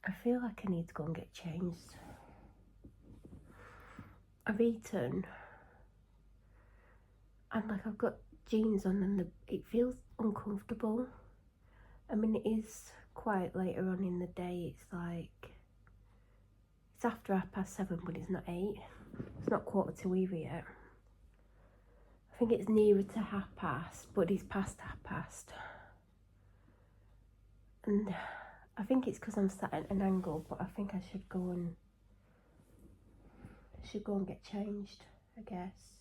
I feel like I need to go and get changed. I've eaten and like I've got jeans on and it feels uncomfortable. I mean, it is quite later on in the day. It's after 7:30, but it's not 8. It's not 7:45 either yet. I think it's nearer to 7:30, but it's past 7:30. And I think it's because I'm sat at an angle, but I think I should go and get changed, I guess.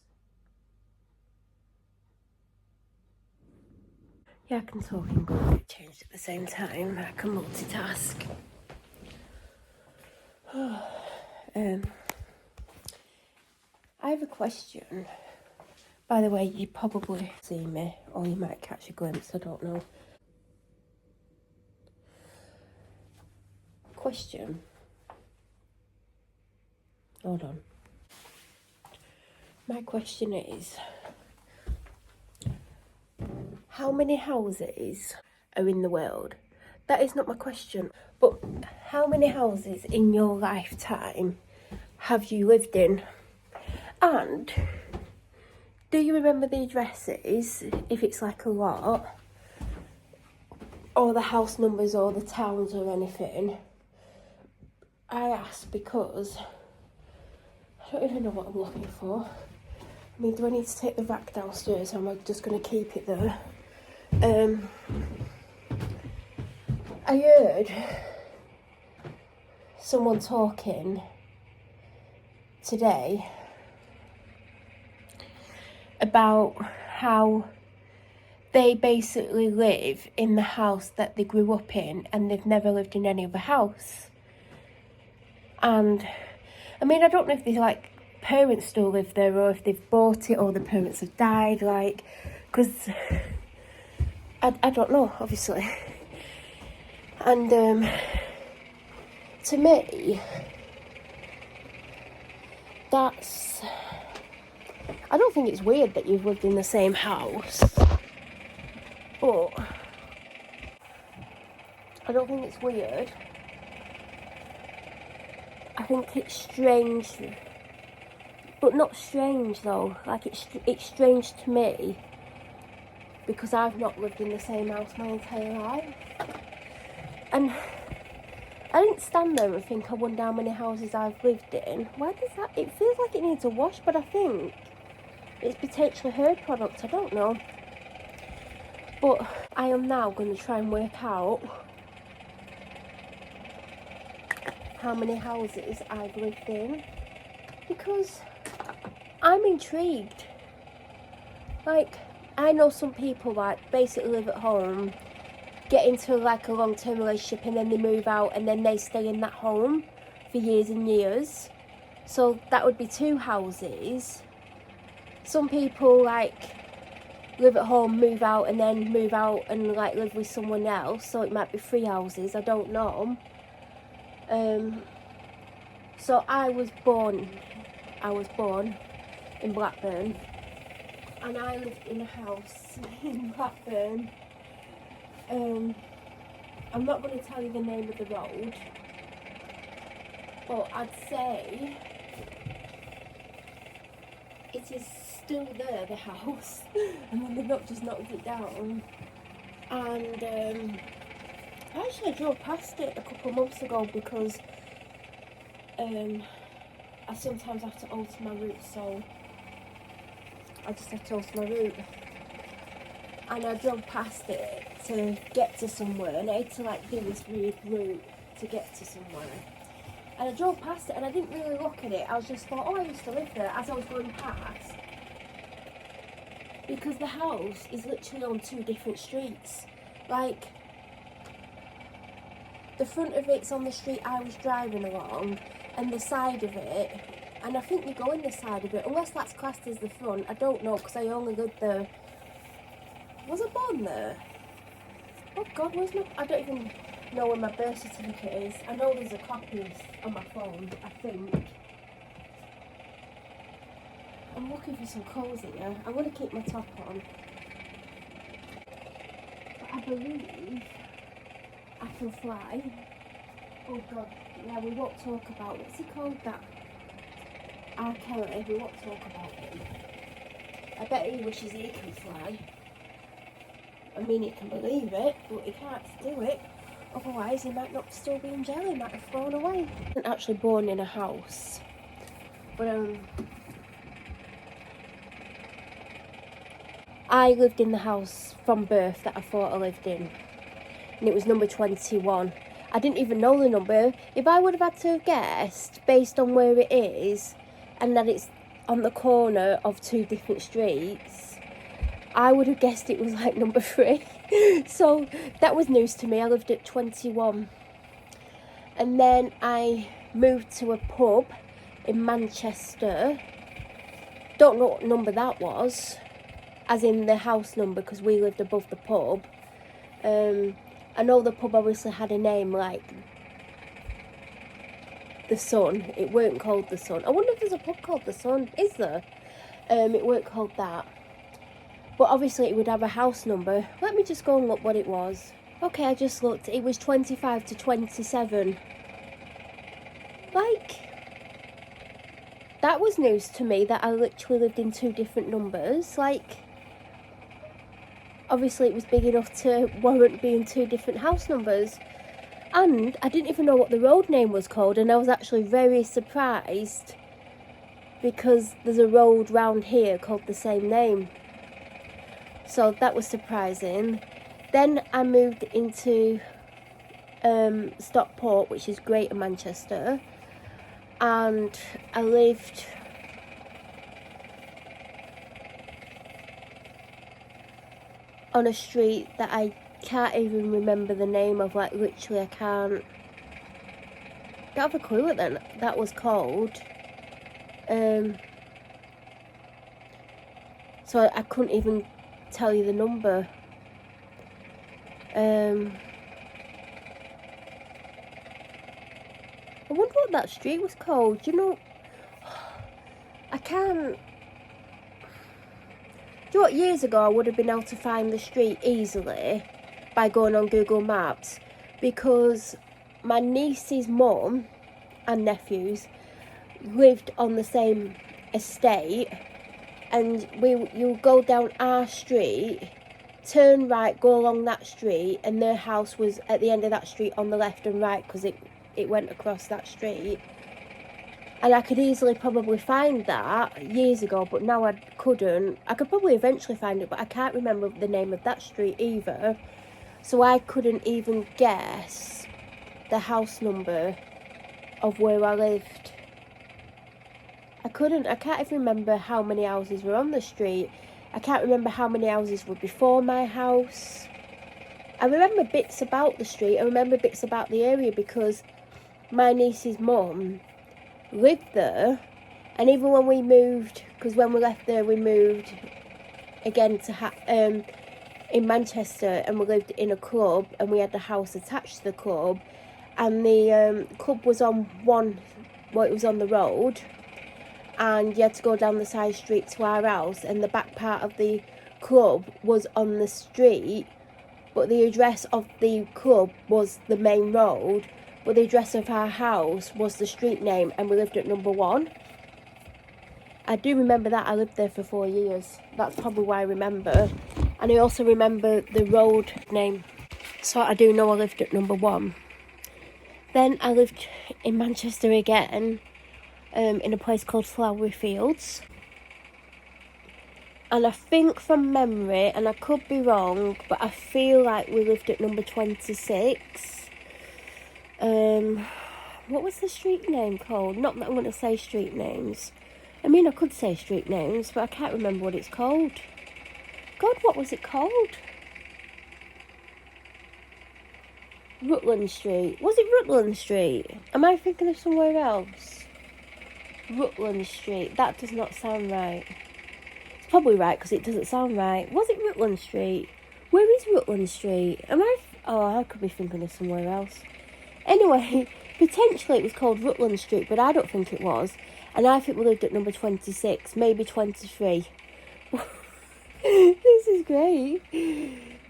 Yeah, I can talk and go and get changed at the same time. I can multitask. I have a question. By the way, you probably see me, or you might catch a glimpse, I don't know. Question. Hold on. My question is, how many houses are in the world? That is not my question, but how many houses in your lifetime have you lived in? And do you remember the addresses, if it's like a lot, or the house numbers or the towns or anything? I ask because I don't even know what I'm looking for. I mean, do I need to take the rack downstairs or am I just going to keep it there? I heard someone talking today about how they basically live in the house that they grew up in and they've never lived in any other house. And I mean, I don't know if they like parents still live there or if they've bought it or the parents have died, like, because I don't know, obviously. And to me, I don't think it's weird that you've lived in the same house, but I don't think it's weird. I think it's strange, but not strange though. Like it's strange to me because I've not lived in the same house my entire life. And I didn't stand there and think, I wonder how many houses I've lived in. Why does that? It feels like it needs a wash, but I think it's potentially her product. I don't know. But I am now going to try and work out how many houses I've lived in because I'm intrigued. Like, I know some people like basically live at home, get into like a long-term relationship and then they move out and then they stay in that home for years and years. So that would be 2 houses. Some people like live at home, move out and then move out and like live with someone else. So it might be 3 houses, I don't know. So I was born in Blackburn and I lived in a house in Blackburn. I'm not going to tell you the name of the road, but I'd say it is still there, the house. I mean, they've not just knocked it down. And I drove past it a couple of months ago because I sometimes have to alter my route, so I just have to alter my route. And I drove past it to get to somewhere, and I had to like do this weird route to get to somewhere. And I drove past it and I didn't really look at it. I was just thought, oh, I used to live there as I was going past. Because the house is literally on 2 different streets. Like, the front of it's on the street I was driving along, and the side of it, and I think you go in the side of it, unless that's classed as the front, I don't know, because I only lived there. Was I born there? Oh God, I don't even know where my birth certificate is. I know there's a copy on my phone, I think. I'm looking for some clothes here. I'm going to keep my top on. But I believe I can fly Oh God, yeah, we won't talk about, what's he called, that R. Kelly, we won't talk about him. I bet he wishes he can fly. I mean, he can believe it, but he can't do it. Otherwise, he might not still be in jail, he might have flown away. He wasn't actually born in a house, but I lived in the house from birth that I thought I lived in, and it was number 21. I didn't even know the number. If I would have had to have guessed based on where it is and that it's on the corner of two different streets, I would have guessed it was like number 3. So that was news to me. I lived at 21. And then I moved to a pub in Manchester. Don't know what number that was, as in the house number, because we lived above the pub. I know the pub obviously had a name like the Sun. It weren't called the Sun. I wonder if there's a pub called the Sun. Is there? It weren't called that. But obviously it would have a house number. Let me just go and look what it was. Okay, I just looked. It was 25 to 27. Like, that was news to me that I literally lived in 2 different numbers. Like, obviously it was big enough to warrant being 2 different house numbers. And I didn't even know what the road name was called, and I was actually very surprised because there's a road round here called the same name. So that was surprising. Then I moved into Stockport, which is Greater Manchester, and I lived on a street that I can't even remember the name of. Like, literally I can't. Don't have a clue what that was called. So I couldn't even tell you the number. I wonder what that street was called. You know, I can't. Do you know what? Years ago I would have been able to find the street easily by going on Google Maps, because my niece's mum and nephews lived on the same estate, and you go down our street, turn right, go along that street, and their house was at the end of that street on the left and right, because it went across that street. And I could easily probably find that years ago, but now I couldn't. I could probably eventually find it, but I can't remember the name of that street either. So I couldn't even guess the house number of where I lived. I can't even remember how many houses were on the street. I can't remember how many houses were before my house. I remember bits about the street. I remember bits about the area because my niece's mum lived there. And even when we moved, because when we left there, we moved again to in Manchester, and we lived in a club, and we had the house attached to the club, and the club was on it was on the road, and you had to go down the side street to our house, and the back part of the club was on the street, but the address of the club was the main road, but the address of our house was the street name, and we lived at number 1. I do remember that. I lived there for 4 years. That's probably why I remember. And I also remember the road name. So I do know I lived at number 1. Then I lived in Manchester again, in a place called Flowery Fields. And I think from memory, and I could be wrong, but I feel like we lived at number 26. What was the street name called? Not that I'm going to say street names. I mean, I could say street names, but I can't remember what it's called. God, what was it called? Rutland Street. Was it Rutland Street? Am I thinking of somewhere else? Rutland Street. That does not sound right. It's probably right because it doesn't sound right. Was it Rutland Street? Where is Rutland Street? I could be thinking of somewhere else. Anyway, potentially it was called Rutland Street, but I don't think it was. And I think we lived at number 26, maybe 23. This is great.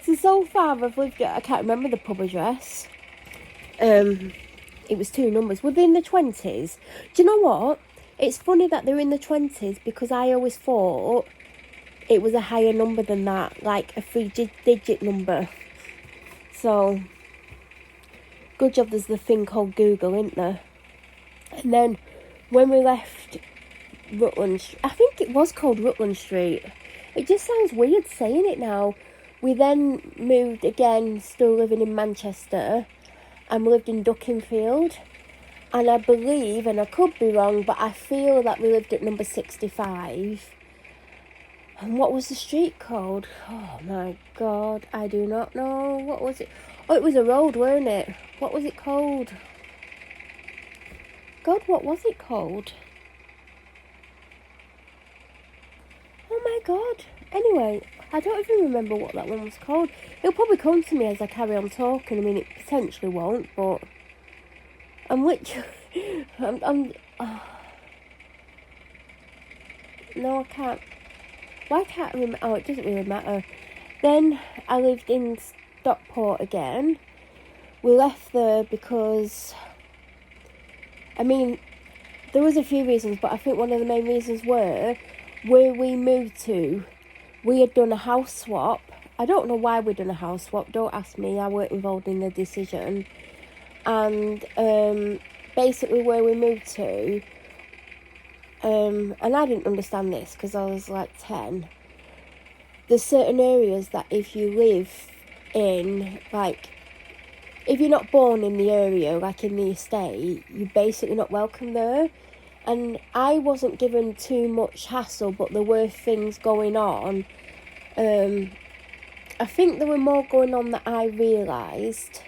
So far I've lived at, I can't remember the pub address. it was 2 numbers. Were they in the 20s? Do you know what? It's funny that they're in the 20s because I always thought it was a higher number than that, like a 3-digit number. So, good job there's the thing called Google, isn't there? And then when we left Rutland, I think it was called Rutland Street. It just sounds weird saying it now. We then moved again, still living in Manchester, and we lived in Duckingfield. And I believe, and I could be wrong, but I feel that we lived at number 65. And what was the street called? Oh my God, I do not know. What was it? Oh, it was a road, weren't it? What was it called? God, what was it called? Oh my God. Anyway, I don't even remember what that one was called. It'll probably come to me as I carry on talking. I mean, it potentially won't, but I'm literally... No, I can't. Why can't I remember? Oh, it doesn't really matter. Then I lived in Stockport again. We left there because... I mean, there was a few reasons, but I think one of the main reasons were where we moved to, we had done a house swap. I don't know why we'd done a house swap. Don't ask me. I weren't involved in the decision. And basically where we moved to, and I didn't understand this because I was like 10. There's certain areas that if you live in, like, if you're not born in the area, like in the estate, you're basically not welcome there. And I wasn't given too much hassle, but there were things going on. I think there were more going on that I realised.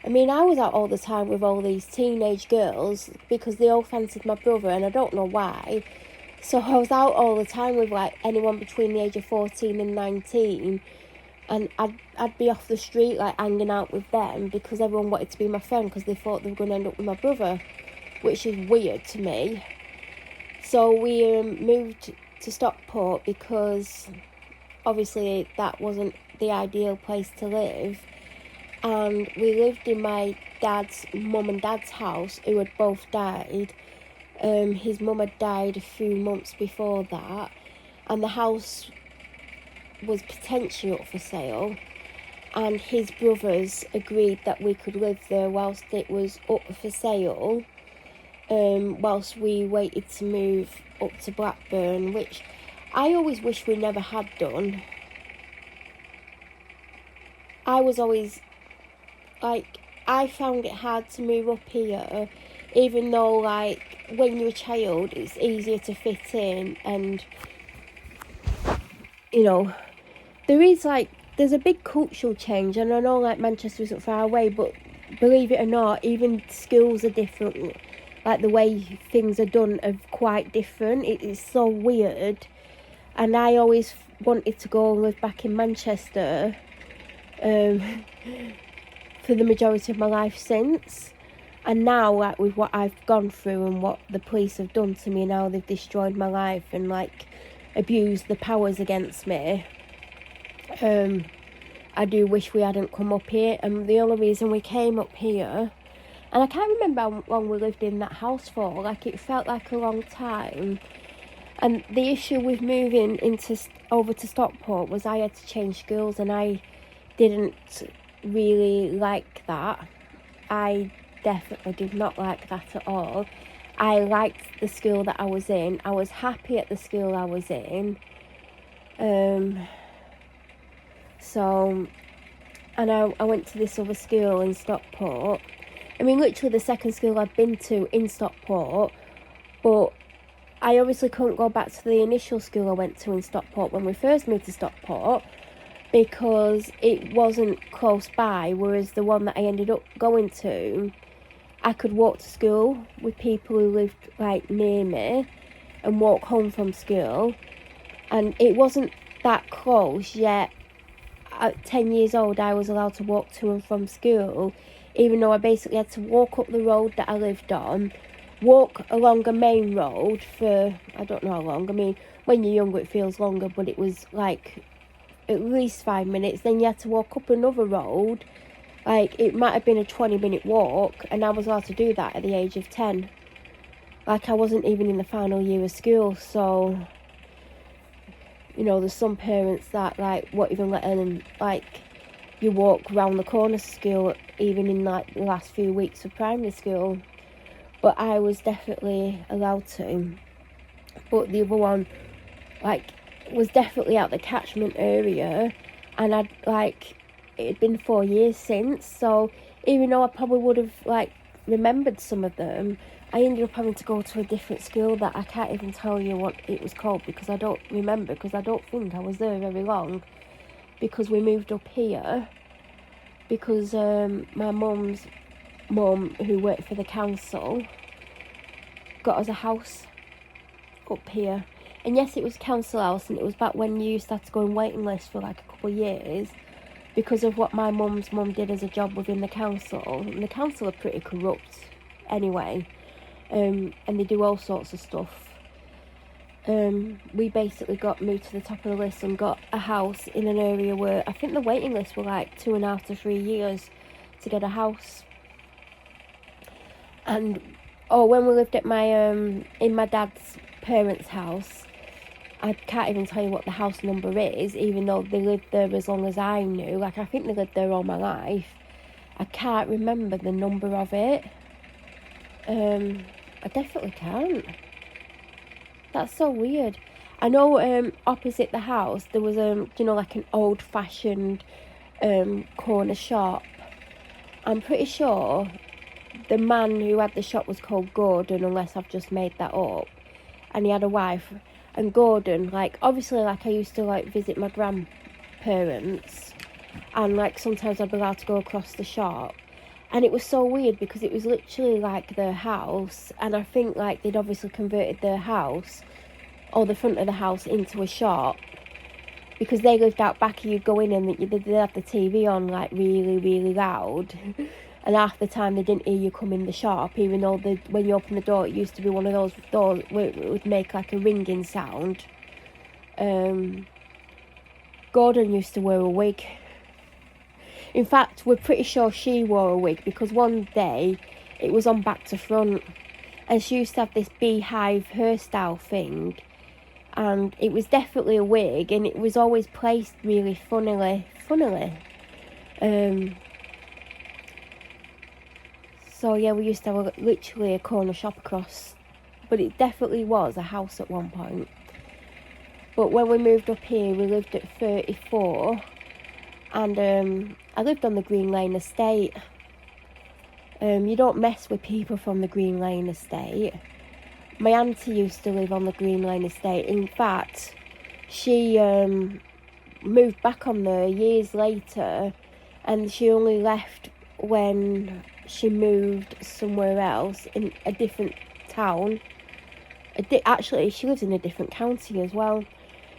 I mean, I was out all the time with all these teenage girls because they all fancied my brother, and I don't know why. So I was out all the time with, like, anyone between the age of 14 and 19. And I'd be off the street, like, hanging out with them because everyone wanted to be my friend because they thought they were going to end up with my brother, which is weird to me. So we moved to Stockport because obviously that wasn't the ideal place to live. And we lived in my dad's mum and dad's house, who had both died. His mum had died a few months before that, and the house was potentially up for sale, and his brothers agreed that we could live there whilst it was up for sale, whilst we waited to move up to Blackburn, which I always wish we never had done. I was always, like, I found it hard to move up here, even though, like, when you're a child, it's easier to fit in, and, you know, there's a big cultural change, and I know, like, Manchester isn't far away, but believe it or not, even schools are different. Like, the way things are done are quite different. It is so weird, and I always wanted to go and live back in Manchester, for the majority of my life since. And now, like, with what I've gone through and what the police have done to me and how they've destroyed my life and, like, abused the powers against me, I do wish we hadn't come up here. And the only reason we came up here, and I can't remember how long we lived in that house for, like, it felt like a long time. And the issue with moving over to Stockport was I had to change schools, and I didn't really like that. I definitely did not like that at all. I liked the school that I was in. I was happy at the school I was in. So, and I went to this other school in Stockport. I mean, literally the second school I'd been to in Stockport, but I obviously couldn't go back to the initial school I went to in Stockport when we first moved to Stockport because it wasn't close by, whereas the one that I ended up going to, I could walk to school with people who lived, like, near me and walk home from school, and it wasn't that close, yet at 10 years old I was allowed to walk to and from school, even though I basically had to walk up the road that I lived on, walk along a main road for, I don't know how long, I mean, when you're younger it feels longer, but it was like at least 5 minutes, then you had to walk up another road Like, it might have been a 20-minute walk, and I was allowed to do that at the age of 10. Like, I wasn't even in the final year of school, so, you know, there's some parents that, like, won't even let them, like, you walk round the corner to school, even in, like, the last few weeks of primary school. But I was definitely allowed to. But the other one, like, was definitely out the catchment area, and I'd, like, it had been 4 years since, so even though I probably would have, like, remembered some of them, I ended up having to go to a different school that I can't even tell you what it was called, because I don't remember, because I don't think I was there very long, because we moved up here, because my mum's mum, who worked for the council, got us a house up here. And yes, it was council house, and it was back when you used to have to go on waiting list for like a couple of years because of what my mum's mum did as a job within the council. And the council are pretty corrupt anyway, and they do all sorts of stuff. We basically got moved to the top of the list and got a house in an area where I think the waiting list were like 2.5 to 3 years to get a house. And when we lived at my in my dad's parents' house, I can't even tell you what the house number is, even though they lived there as long as I knew. Like, I think they lived there all my life. I can't remember the number of it. I definitely can't. That's so weird. I know opposite the house there was you know, like an old-fashioned corner shop. I'm pretty sure the man who had the shop was called Gordon, unless I've just made that up. And he had a wife. And Gordon, like, obviously, like, I used to, like, visit my grandparents. And, like, sometimes I'd be allowed to go across the shop. And it was so weird because it was literally, like, their house. And I think, like, they'd obviously converted their house, or the front of the house, into a shop. Because they lived out back, and you'd go in and they'd have the TV on, like, really, really loud. And half the time they didn't hear you come in the shop, even though when you open the door, it used to be one of those doors where it would make like a ringing sound. Gordon used to wear a wig. In fact, we're pretty sure she wore a wig, because one day it was on back to front, and she used to have this beehive hairstyle thing, and it was definitely a wig, and it was always placed really funnily. So yeah, we used to have literally a corner shop across, but it definitely was a house at one point. But when we moved up here, we lived at 34, and I lived on the Green Lane estate. You don't mess with people from the Green Lane estate. My auntie used to live on the Green Lane estate. In fact, she moved back on there years later, and she only left when she moved somewhere else in a different town. Actually, she lives in a different county as well,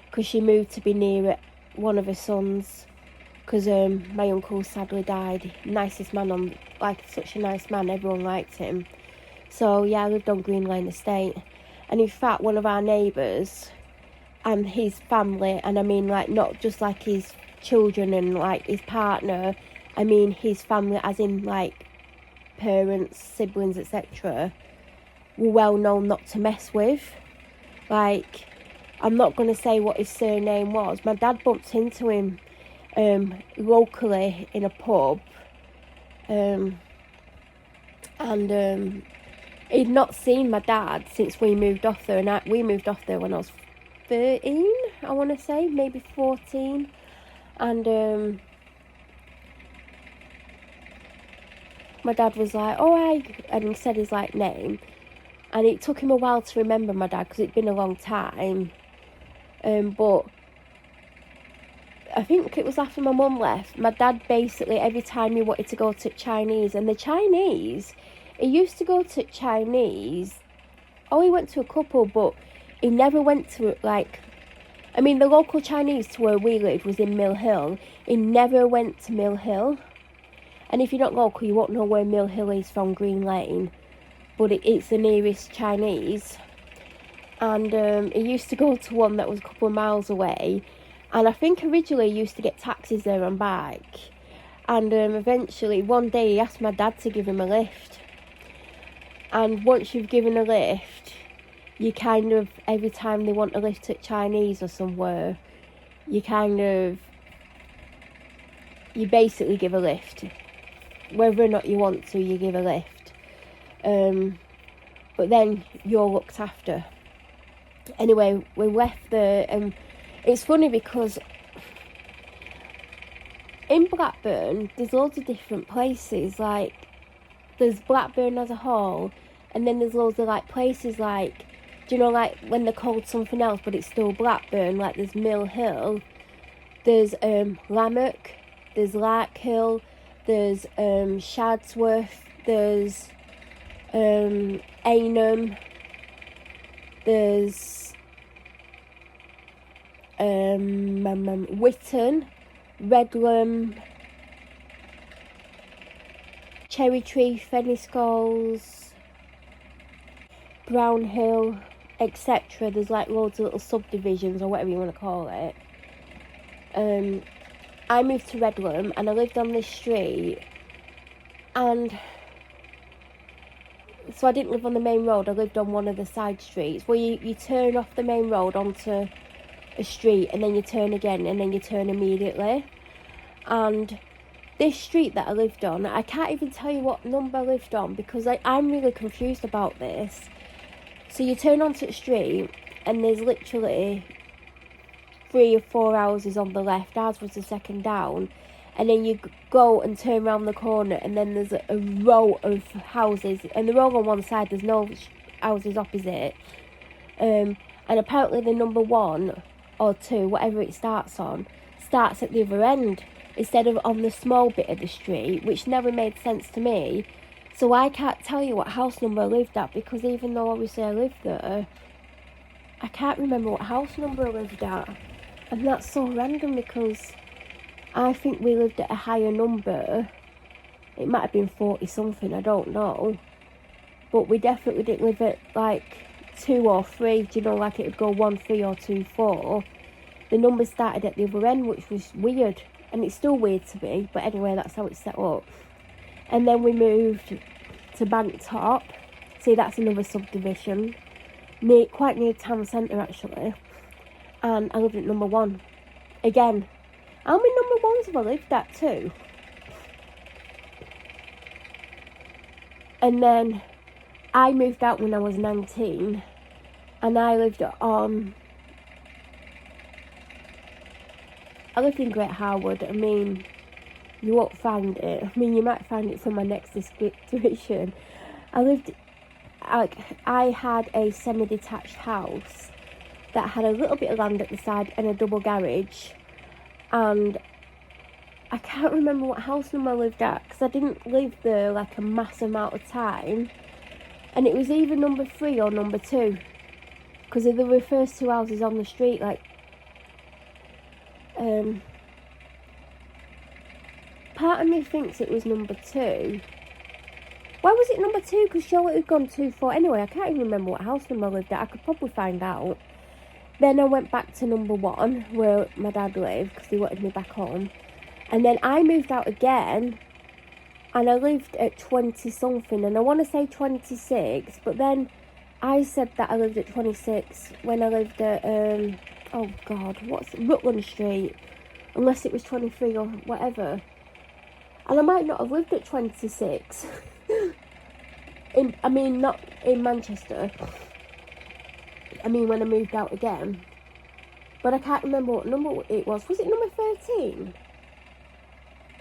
because she moved to be near one of her sons, because my uncle sadly died. Nicest man on, like, such a nice man, everyone liked him. So yeah, I lived on Green Lane estate. And in fact, one of our neighbours and his family, and I mean, like, not just like his children and like his partner, I mean his family as in like parents, siblings, etc., were well known not to mess with. Like, I'm not going to say what his surname was. My dad bumped into him locally in a pub, and he'd not seen my dad since we moved off there, and we moved off there when I was 13, I want to say, maybe 14, and my dad was like, oh, hi, and he said his, like, name, and it took him a while to remember my dad, because it'd been a long time, but I think it was after my mum left, my dad basically, every time he wanted to go to Chinese, and the Chinese, he used to go to Chinese, he went to a couple, but he never went to, like, I mean, the local Chinese to where we lived was in Mill Hill. He never went to Mill Hill. And if you're not local, you won't know where Mill Hill is from Green Lane, but it's the nearest Chinese. And he used to go to one that was a couple of miles away, and I think originally he used to get taxis there and back. And eventually, one day, he asked my dad to give him a lift. And once you've given a lift, you kind of, every time they want a lift at Chinese or somewhere, you basically give a lift. Whether or not you want to, you give a lift. But then you're looked after. Anyway, we left there, and it's funny because in Blackburn, there's loads of different places. Like, there's Blackburn as a whole, and then there's loads of, like, places like, do you know, like, when they're called something else, but it's still Blackburn, like, there's Mill Hill, there's Lanark, there's Larkhill, there's Shadsworth, there's Aynham, there's Witton, Redlam, Cherry Tree, Fenniscoles, Brownhill, etc. There's like loads of little subdivisions or whatever you want to call it. I moved to Redlam and I lived on this street, and so I didn't live on the main road, I lived on one of the side streets where you turn off the main road onto a street and then you turn again and then you turn immediately. And this street that I lived on, I can't even tell you what number I lived on because I'm really confused about this. So you turn onto the street and there's literally 3 or 4 houses on the left. Ours was the second down. And then you go and turn around the corner and then there's a row of houses. And they're all on one side, there's no houses opposite. And apparently the number 1 or 2, whatever it starts on, starts at the other end instead of on the small bit of the street, which never made sense to me. So I can't tell you what house number I lived at because even though obviously I lived there, I can't remember what house number I lived at. And that's so random because I think we lived at a higher number. It might have been 40 something, I don't know. But we definitely didn't live at like 2 or 3, do you know, like it would go 1, 3 or 2, 4. The numbers started at the other end, which was weird. And it's still weird to me, but anyway, that's how it's set up. And then we moved to Banktop. See, that's another subdivision. Quite near town centre, actually. And I lived at number 1. Again, how many number 1s have I lived at too? And then I moved out when I was 19. And I lived in Great Harwood. I mean, you won't find it. I mean, you might find it from my next description. I had a semi-detached house that had a little bit of land at the side and a double garage. And I can't remember what house number I lived at because I didn't live there like a mass amount of time. And it was either number 3 or number 2 because they were the first 2 houses on the street. Like, part of me thinks it was number 2. Why was it number 2? Because Charlotte had gone too far. Anyway, I can't even remember what house number I lived at. I could probably find out. Then I went back to number 1 where my dad lived because he wanted me back home. And then I moved out again and I lived at 20 something, and I want to say 26, but then I said that I lived at 26 when I lived at Rutland Street, unless it was 23 or whatever. And I might not have lived at 26. Not in Manchester. I mean, when I moved out again. But I can't remember what number it was. Was it number 13?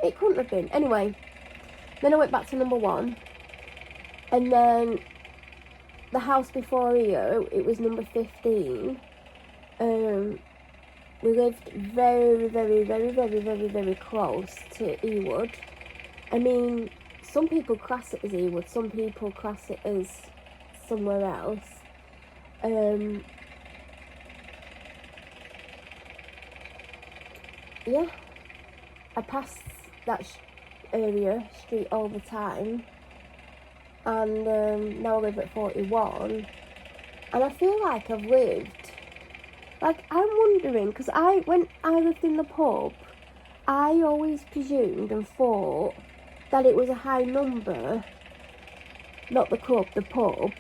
It couldn't have been. Anyway, then I went back to number 1. And then the house before here, it was number 15. We lived very, very, very, very, very, very close to Ewood. I mean, some people class it as Ewood, some people class it as somewhere else. Yeah, I pass that street all the time, and now I live at 41, and I feel like I've lived, like, I'm wondering, because when I lived in the pub, I always presumed and thought that it was a high number, not the club, the pub.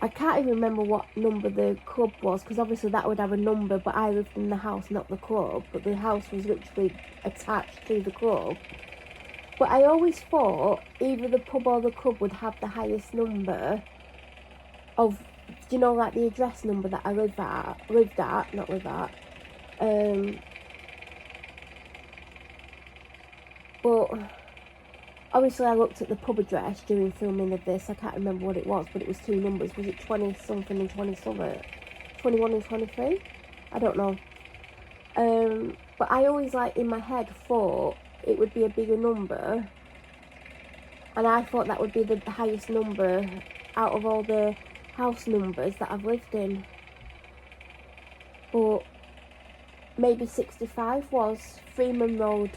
I can't even remember what number the club was, because obviously that would have a number, but I lived in the house, not the club, but the house was literally attached to the club. But I always thought either the pub or the club would have the highest number of, you know, like the address number that I lived at. But obviously I looked at the pub address during filming of this. I can't remember what it was, but it was 2 numbers. Was it 20 something and 20 something? 21 and 23? I don't know. But I always, like, in my head thought it would be a bigger number, and I thought that would be the highest number out of all the house numbers that I've lived in. But maybe 65 was Freeman Road.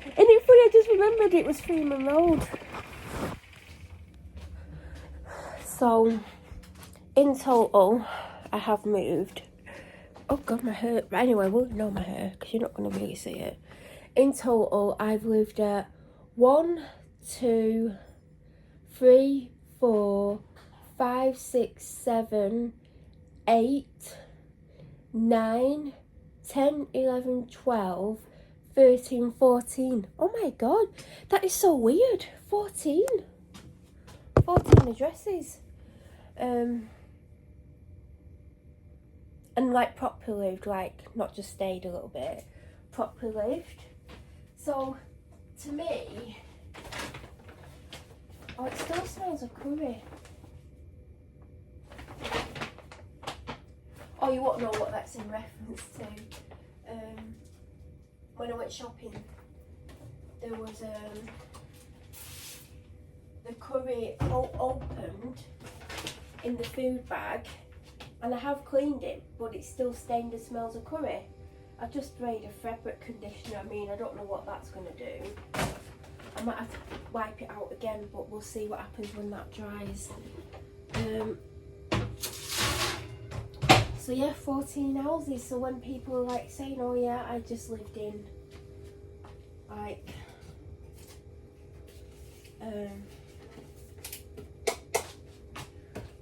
And it's funny, I just remembered it was Freeman Road. So, in total, I have moved. Oh God, my hair. Anyway, we'll ignore my hair because you're not going to really see it. In total, I've lived at 1, 2, 3, 4, 5, 6, 7, 8, 9, 10, 11, 12, 13, 14. Oh my God, that is so weird. 14 addresses. And like properly lived, like not just stayed a little bit, properly lived. So to me, oh, it still smells of curry. Oh, you won't know what that's in reference to. When I went shopping, there was the curry opened in the food bag, and I have cleaned it, but it's still stained and smells of curry. I just sprayed a fabric conditioner. I mean, I don't know what that's going to do. I might have to wipe it out again, but we'll see what happens when that dries. So yeah, 14 houses. So when people are like saying, oh yeah, I just lived in like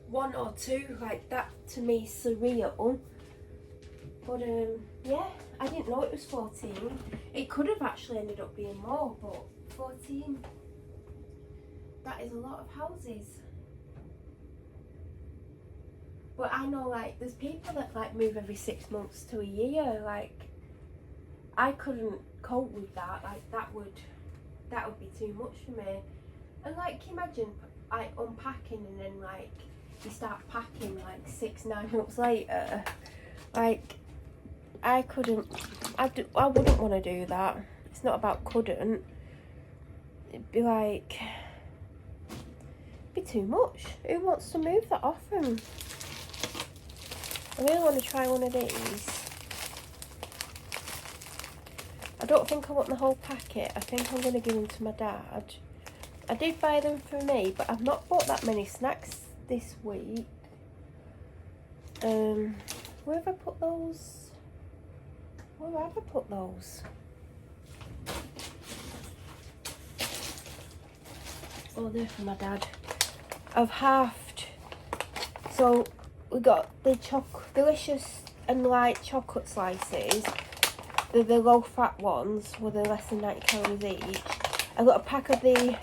1 or 2, like that to me is surreal. But yeah, I didn't know it was 14. It could have actually ended up being more, but 14, that is a lot of houses. But I know, like, there's people that like move every 6 months to a year. Like, I couldn't cope with that. Like, that would be too much for me. And like, imagine like unpacking and then like you start packing like 6-9 months later. Like, I wouldn't want to do that. It's not about couldn't. It'd be like, it'd be too much. Who wants to move that often? I really want to try one of these. I don't think I want the whole packet. I think I'm going to give them to my dad. I did buy them for me, but I've not bought that many snacks this week. Where have I put those? Where have I put those? Oh, they're for my dad. I've halved. So we got the delicious and light chocolate slices. They're the low fat ones, where they're less than 90 calories each. I got a pack of the,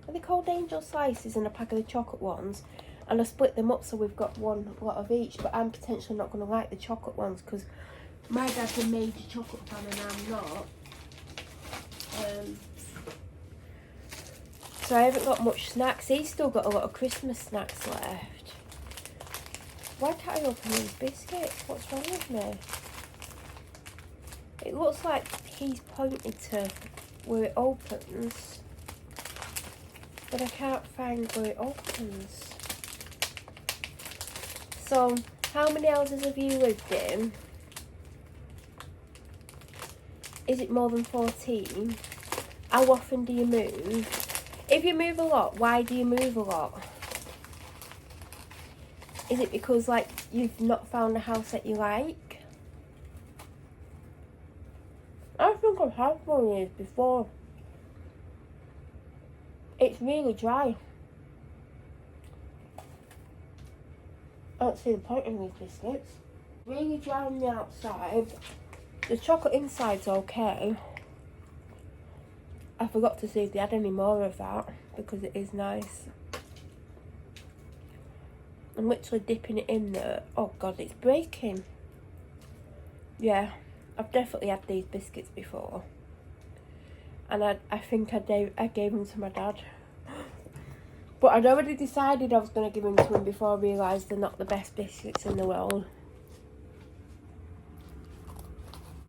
are they called angel slices, and a pack of the chocolate ones, and I split them up so we've got one lot of each. But I'm potentially not going to like the chocolate ones because my dad's a major chocolate fan and I'm not. So I haven't got much snacks. He's still got a lot of Christmas snacks left. Why can't I open these biscuits? What's wrong with me? It looks like he's pointed to where it opens, but I can't find where it opens. So, how many houses have you lived in? Is it more than 14? How often do you move? If you move a lot, why do you move a lot? Is it because, like, you've not found a house that you like? think I've had one of these before. It's really dry. I don't see the point in these biscuits. Really dry on the outside. The chocolate inside's okay. I forgot to see if they had any more of that because it is nice. I'm literally dipping it in there. Oh god, it's breaking. Yeah, I've definitely had these biscuits before. And I think I gave them to my dad. But I'd already decided I was going to give them to him before I realised they're not the best biscuits in the world.